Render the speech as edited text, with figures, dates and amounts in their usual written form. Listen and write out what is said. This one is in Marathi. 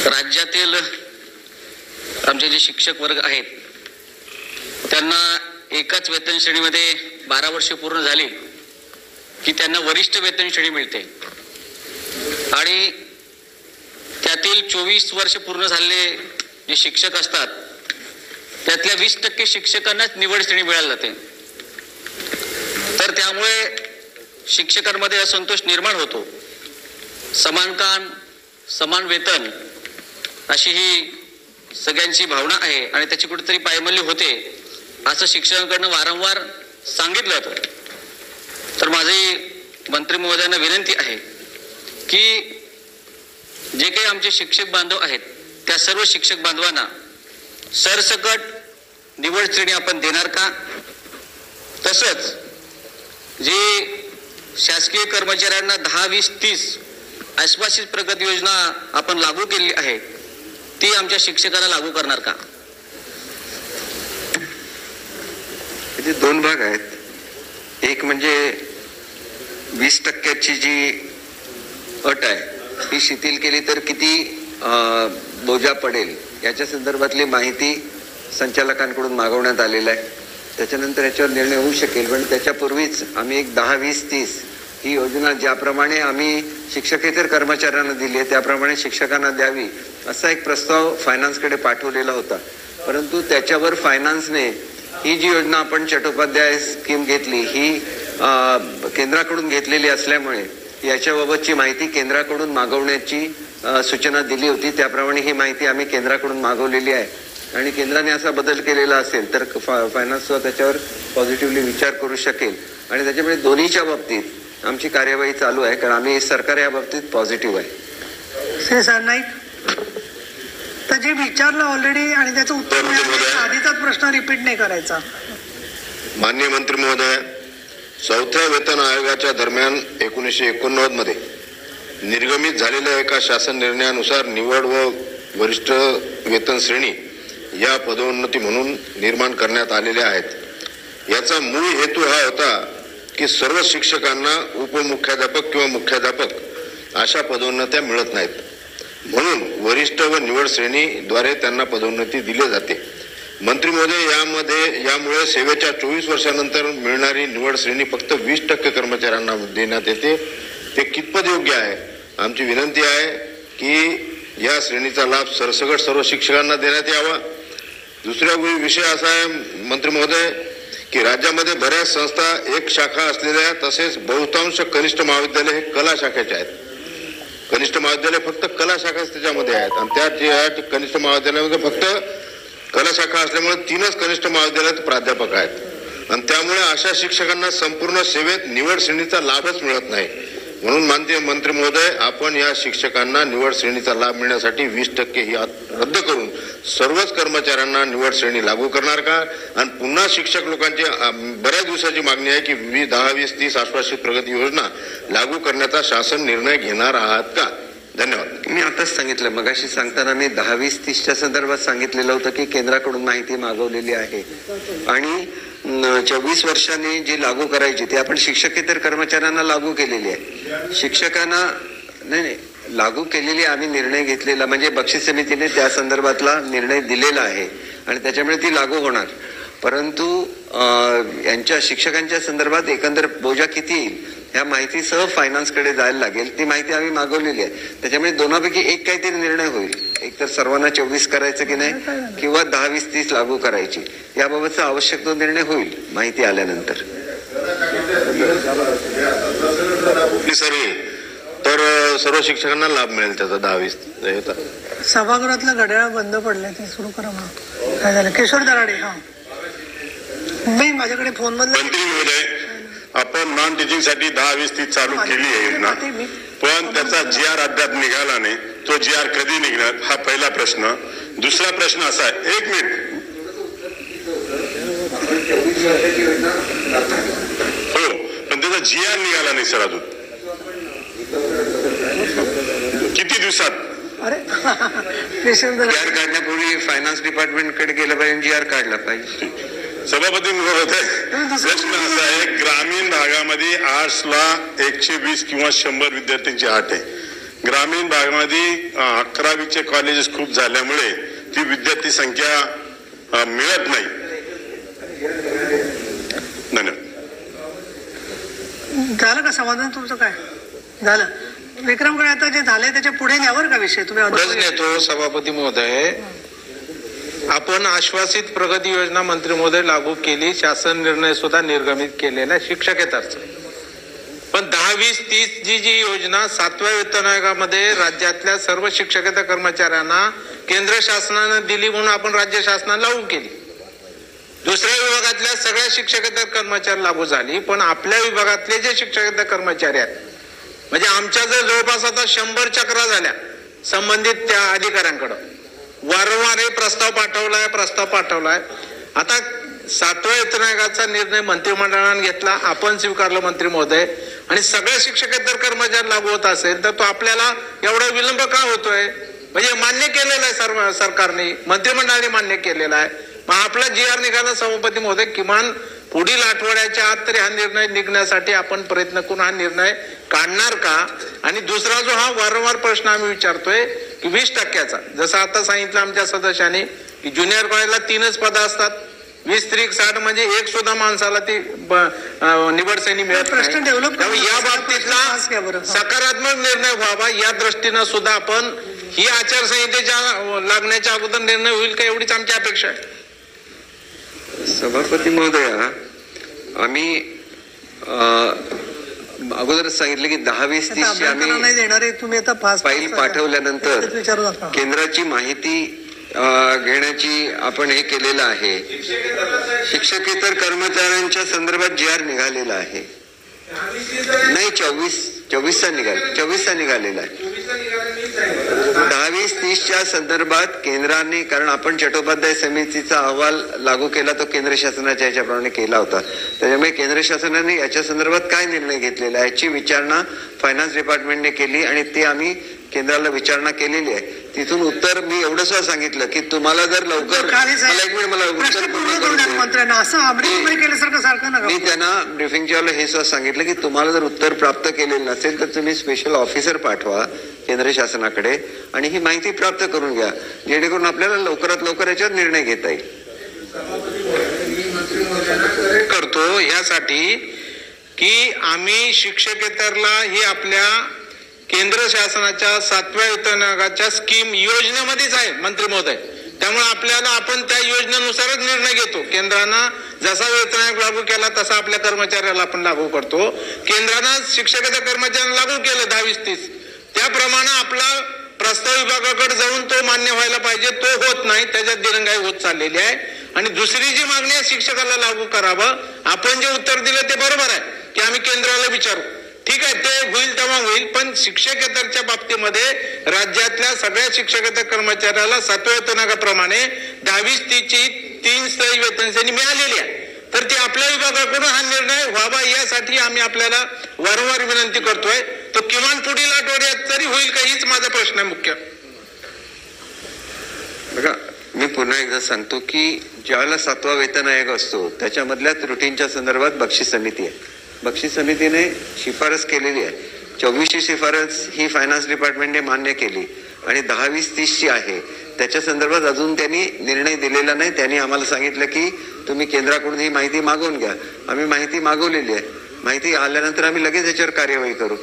राज्यातील आमचे जे शिक्षक वर्ग आहेत त्यांना एकाच वेतन श्रेणीमध्ये 12 वर्ष पूर्ण झाली की त्यांना वरिष्ठ वेतन श्रेणी मिळते आणि त्यातील 24 वर्ष पूर्ण झालेले जे शिक्षक असतात त्यातल्या 20% शिक्षकांनाच निवड श्रेणी मिळाली जाते। तर त्यामुळे शिक्षकांमध्ये असंतोष निर्माण होतो। समान काम समान वेतन अशी ही सगळ्यांची भावना आहे आणि त्याची कुठेतरी पायमल्ली होते असं शिक्षकांकडून वारंवार सांगितलं जातं। तर माझी मंत्री महोदयांना विनंती आहे की जे काही आमचे शिक्षक बांधव आहेत त्या सर्व शिक्षक बांधवांना सरसकट निवड श्रेणी आपण देणार का? तसंच जे शासकीय कर्मचाऱ्यांना 10, 20, 30 आश्वासित प्रगती योजना आपण लागू केली आहे ती आमच्या शिक्षकांना लागू करणार का? याचे दोन भाग आहेत। एक म्हणजे 20% जी अट आहे ती शिथिल केली तर किती बोजा पडेल याच्या संदर्भातली माहिती संचालकांकडून मागवण्यात आलेलं आहे। त्याच्यानंतर याच्यावर निर्णय होऊ शकेल, पण त्याच्यापूर्वीच आम्ही एक 10, 20, 30 ही योजना ज्याप्रमाणे आम्ही शिक्षकेतर कर्मचाऱ्यांना दिली आहे त्याप्रमाणे शिक्षकांना द्यावी असा एक प्रस्ताव फायनान्सकडे पाठवलेला होता। परंतु त्याच्यावर फायनान्सने ही जी योजना आपण चट्टोपाध्याय स्कीम घेतली ही केंद्राकडून घेतलेली असल्यामुळे याच्याबाबतची माहिती केंद्राकडून मागवण्याची सूचना दिली होती। त्याप्रमाणे ही माहिती आम्ही केंद्राकडून मागवलेली आहे आणि केंद्राने असा बदल केलेला असेल तर फायनान्स त्याच्यावर पॉझिटिव्हली विचार करू शकेल आणि त्याच्यामुळे दोन्हीच्या बाबतीत आमची कार्यवाही चालू आहे, कारण आम्ही सरकार या बाबतीत पॉझिटिव्ह आहे। श्री सरनाईक तर जे विचारलं ऑलरेडी आणि त्याचं उत्तर आधीचाच प्रश्न रिपीट नाही करायचा। माननीय मंत्री महोदय, 4थ्या वेतन आयोगाच्या दरम्यान 1989 मध्ये निर्गमित झालेल्या एका शासन निर्णयानुसार निवड व वरिष्ठ वेतन श्रेणी या पदोन्नती म्हणून निर्माण करण्यात आलेल्या आहेत। याचा मूळ हेतू हा होता की सर्व शिक्षकांना उपमुख्याध्यापक किंवा मुख्याध्यापक अशा पदोन्नत्या मिळत नाहीत, म्हणून वरिष्ठ व निवड श्रेणीद्वारे त्यांना पदोन्नती दिली जाते। मंत्री महोदय, यामुळे सेवेच्या 24 वर्षानंतर मिळणारी निवड श्रेणी फक्त 20% कर्मचाऱ्यांना देण्यात येते। ते कितपत योग्य आहे? आमची विनंती आहे की या श्रेणीचा लाभ सरसकट सर्व शिक्षकांना देण्यात यावा। दुसरा विषय असा आहे मंत्री महोदय की राज्यामध्ये बऱ्याच संस्था एक शाखा असलेल्या तसेच बहुतांश कनिष्ठ महाविद्यालय हे कला शाखेचे आहेत। कनिष्ठ महाविद्यालय फक्त कला शाखाच त्याच्यामध्ये आहेत आणि त्या जे आहेत कनिष्ठ महाविद्यालयामध्ये फक्त कला शाखा असल्यामुळे 3च कनिष्ठ महाविद्यालयात प्राध्यापक आहेत आणि त्यामुळे अशा शिक्षकांना संपूर्ण सेवेत निवड श्रेणीचा लाभच मिळत नाही। म्हणून माननीय मंत्री महोदय, आपण या शिक्षकांना निवड श्रेणीचा लाभ मिळण्यासाठी 20% ही रद्द करून सर्वच कर्मचाऱ्यांना निवड श्रेणी लागू करणार का? आणि पुन्हा शिक्षक लोकांची बऱ्याच दिवसाची मागणी आहे की 10, 20, 30 आश्वासित प्रगती योजना लागू करण्याचा शासन निर्णय घेणार आहात का? धन्यवाद। मी आताच सांगितलं, मगाशी सांगताना मी 10, 20, 30च्या संदर्भात सांगितलेलं होतं की केंद्राकडून माहिती मागवलेली आहे आणि 24 वर्षांनी जी लागू करायची ती आपण शिक्षकेतर कर्मचाऱ्यांना लागू केलेली आहे। शिक्षकांना नाही लागू केलेली आम्ही निर्णय घेतलेला म्हणजे बक्षीस समितीने त्या संदर्भातला निर्णय दिलेला आहे आणि त्याच्यामुळे ती लागू होणार। परंतु यांच्या शिक्षकांच्या संदर्भात एकंदर बोजा किती येईल ह्या माहितीसह फायनान्सकडे जायला लागेल, ती माहिती आम्ही मागवलेली आहे। त्याच्यामुळे दोनापैकी एक काहीतरी निर्णय होईल, एक तर सर्वांना 24 करायचं की नाही किंवा 10, 20, 30 लागू करायची याबाबतचा आवश्यक तो निर्णय होईल माहिती आल्यानंतर। तर सर्व शिक्षकांना लाभ मिळेल त्याचा 10, 20 सभागृहातलं घड्याळ बंद पडले ते सुरू करा म्हणून काय झालं? किशोर दराडे हा मी माझ्याकडे फोन मधलं मंत्री महोदय, आपण नॉन टीचिंग साठी 10, 20, 30 चालू केली आहे ना, पण त्याचा GR अद्याप निघाला नाही। तो GR कधी निघणार हा पहिला प्रश्न। दुसरा प्रश्न असा आहे, 1 मिनिट हो, पण त्याचा GR निघाला नाही सर अजून। किती दिवसात? अरे GR काढण्यापूर्वी फायनान्स डिपार्टमेंटकडे गेलं पाहिजे, GR काढला पाहिजे। सभापती महोदय, प्रश्न असा आहे, ग्रामीण भागामध्ये आर्ट्सला 120 किंवा 100 विद्यार्थ्यांची अट आहे, ग्रामीण भागामध्ये 11वीचे कॉलेजेस खूप झाल्यामुळे ती विद्यार्थी संख्या मिळत नाही. धन्यवाद. झालं का समाधान तुमचं? काय झालं? विक्रमकडे आता जे झालंय त्याच्या पुढे न्यावर का विषय तुम्ही? पुढेच नेतो सभापती महोदय. आपण आश्वासित प्रगती योजना मंत्री महोदय लागू केली, शासन निर्णय सुद्धा निर्गमित केलेला शिक्षकेतरचा. पण 10, 20, 30 जी योजना 7व्या वेतन आयोगामध्ये राज्यातल्या सर्व शिक्षकेतर कर्मचाऱ्यांना केंद्र शासनानं दिली म्हणून आपण राज्य शासनाला लागू केली. दुसऱ्या विभागातल्या सगळ्या शिक्षकेतर कर्मचारी लागू झाली, पण आपल्या विभागातले जे शिक्षकेतर कर्मचारी आहेत, म्हणजे आमच्या जर जवळपास आता 100 चक्रा झाल्या संबंधित त्या अधिकाऱ्यांकडं, वारंवार हे प्रस्ताव पाठवलाय. आता 7व्या वेतन आयोगाचा निर्णय मंत्रिमंडळाने घेतला, आपण स्वीकारलं मंत्री महोदय, आणि सगळ्या शिक्षकेतर कर्मचारी लागू होत असेल तर तो आपल्याला एवढा विलंब का होतोय? म्हणजे मान्य केलेला आहे सर्व सरकारने, मंत्रिमंडळाने मान्य केलेला आहे. मग आपला GR निघाला सभापती महोदय, किमान पुढील आठवड्याच्या आत तरी हा निर्णय निघण्यासाठी आपण प्रयत्न करून हा निर्णय काढणार का? आणि दुसरा जो हा वारंवार प्रश्न आम्ही विचारतोय की 20%चा, जसं आता सांगितलं आमच्या सदस्यांनी की ज्युनियर कॉलेजला 3च पदं असतात, 20-60 म्हणजे एक सुद्धा माणसाला ती निवड श्रेणी मिळत नाही. या बाबतीतला सकारात्मक निर्णय व्हावा या दृष्टीनं सुद्धा आपण ही आचारसंहितेच्या लागण्याच्या अगोदर निर्णय होईल का, एवढीच आमची अपेक्षा आहे. सभापती महोदया, आम्ही अगोदरच सांगितलं की 10, 20, 30 ची आम्ही फाईल पाठवल्यानंतर केंद्राची माहिती घेण्याची आपण हे केलेलं आहे. शिक्षकेतर कर्मचाऱ्यांच्या संदर्भात GR निघालेला आहे. नाही, 24चा निघालेला आहे. 10, 20, 30च्या संदर्भात केंद्राने, कारण आपण चट्टोपाध्याय समितीचा अहवाल लागू केला, तो केंद्र शासनाच्या याच्याप्रमाणे केला होता, त्याच्यामुळे केंद्र शासनाने याच्या संदर्भात काय निर्णय घेतलेला आहे याची विचारणा फायनान्स डिपार्टमेंटने केली आणि ते आम्ही केंद्राला विचारणा केलेली आहे. तिथून उत्तर मी एवढं सुद्धा सांगितलं की तुम्हाला जर लवकर, मी त्यांना ब्रिफिंगच्या वेळेला हे सुद्धा सांगितलं की तुम्हाला जर उत्तर प्राप्त केलेलं नसेल तर तुम्ही स्पेशल ऑफिसर पाठवा केंद्र शासनाकडे आणि ही माहिती प्राप्त करून घ्या, जेणेकरून आपल्याला लवकरात लवकर याच्यावर निर्णय घेता येईल. करतो यासाठी की आम्ही शिक्षकेतरला ही आपल्या केंद्र शासनाच्या 7व्या वेतन आयोगाच्या स्कीम योजनेमध्येच आहे मंत्री महोदय, त्यामुळे आपल्याला आपण त्या योजनेनुसारच निर्णय घेतो. केंद्रानं जसा वेतन आयोग लागू केला तसा आपल्या कर्मचाऱ्याला आपण लागू करतो. केंद्रानं शिक्षकेतर कर्मचाऱ्यांना लागू केलं 10, 20, 30, त्याप्रमाणे आपला प्रस्ताव विभागाकडे जाऊन तो मान्य व्हायला पाहिजे, तो होत नाही, त्याच्यात दिरंगाई होत चाललेली आहे. आणि दुसरी जी मागणी आहे शिक्षकाला लागू करावं, आपण जे उत्तर दिलं ते बरोबर आहे की आम्ही केंद्राला विचारू, ठीक आहे, ते होईल तेव्हा होईल, पण शिक्षकेतरच्या बाबतीमध्ये राज्यातल्या सगळ्या शिक्षकेतर कर्मचाऱ्याला 7व्या वेतन आयोगाप्रमाणे 10, 20, 30ची 3 स्थायी वेतन श्रेणी मिळालेली आहे. तर ती आपल्या विभागाकडून हा निर्णय व्हावा यासाठी आम्ही आपल्याला वारंवार विनंती करतोय. तो किमान पुढील आठवड्यात तरी होईल का, हीच माझा प्रश्न आहे मुख्य. बघा, मी पुन्हा एकदा सांगतो की ज्यावेळेला 7वा वेतन आयोग असतो त्याच्यामधल्या त्रुटींच्या संदर्भात बक्षीस समिती आहे. बक्षीस समितीने शिफारस केलेली आहे. 24ची शिफारस ही फायनान्स डिपार्टमेंटने मान्य केली आणि 10, 20, 30ची आहे. त्याच्या संदर्भात अजून त्यांनी निर्णय दिलेला नाही. त्यांनी आम्हाला सांगितलं की तुम्ही केंद्राकडून ही माहिती मागवून घ्या. आम्ही माहिती मागवलेली आहे. माहिती आल्यानंतर आम्ही लगेच याच्यावर कार्यवाही करू.